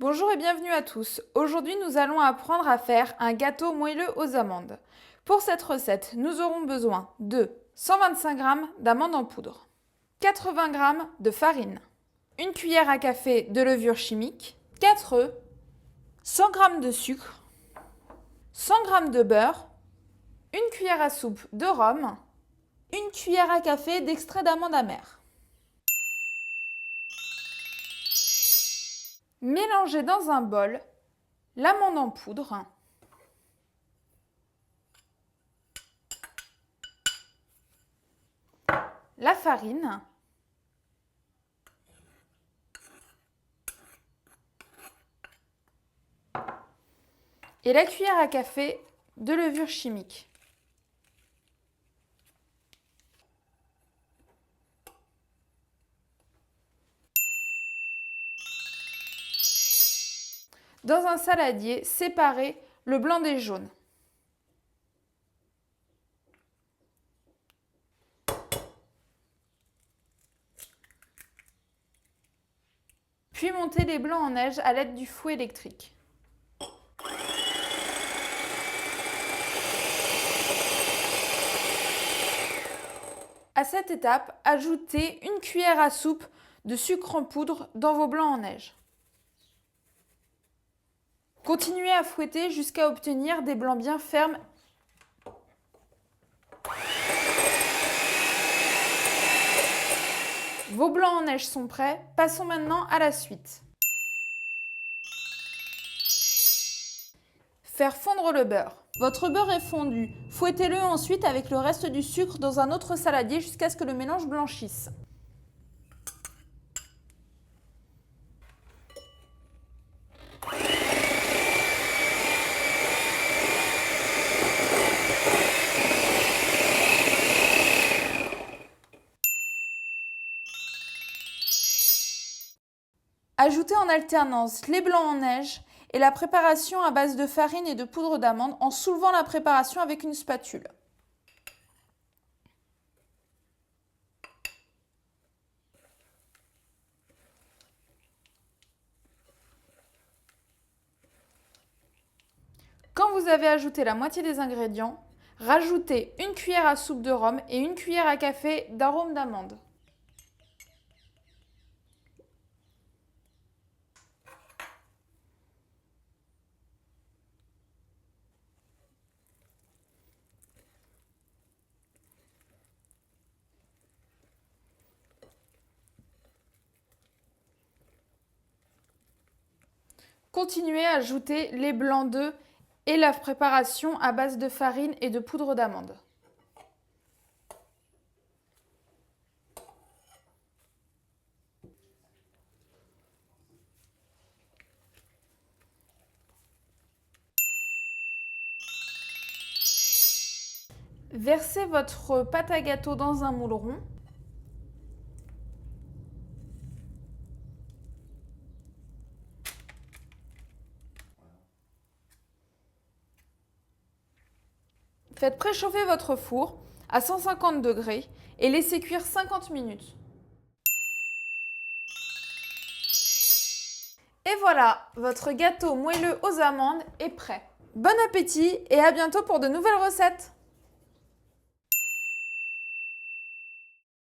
Bonjour et bienvenue à tous. Aujourd'hui, nous allons apprendre à faire un gâteau moelleux aux amandes. Pour cette recette, nous aurons besoin de 125 g d'amandes en poudre, 80 g de farine, une cuillère à café de levure chimique, 4 œufs, 100 g de sucre, 100 g de beurre, une cuillère à soupe de rhum, une cuillère à café d'extrait d'amande amère. Mélangez dans un bol l'amande en poudre, la farine, et la cuillère à café de levure chimique. Dans un saladier, séparez le blanc des jaunes. Puis montez les blancs en neige à l'aide du fouet électrique. À cette étape, ajoutez une cuillère à soupe de sucre en poudre dans vos blancs en neige. Continuez à fouetter jusqu'à obtenir des blancs bien fermes. Vos blancs en neige sont prêts, passons maintenant à la suite. Faire fondre le beurre. Votre beurre est fondu, fouettez-le ensuite avec le reste du sucre dans un autre saladier jusqu'à ce que le mélange blanchisse. Ajoutez en alternance les blancs en neige et la préparation à base de farine et de poudre d'amande en soulevant la préparation avec une spatule. Quand vous avez ajouté la moitié des ingrédients, rajoutez une cuillère à soupe de rhum et une cuillère à café d'arôme d'amande. Continuez à ajouter les blancs d'œufs et la préparation à base de farine et de poudre d'amande. Versez votre pâte à gâteau dans un moule rond. Faites préchauffer votre four à 150 degrés et laissez cuire 50 minutes. Et voilà, votre gâteau moelleux aux amandes est prêt. Bon appétit et à bientôt pour de nouvelles recettes!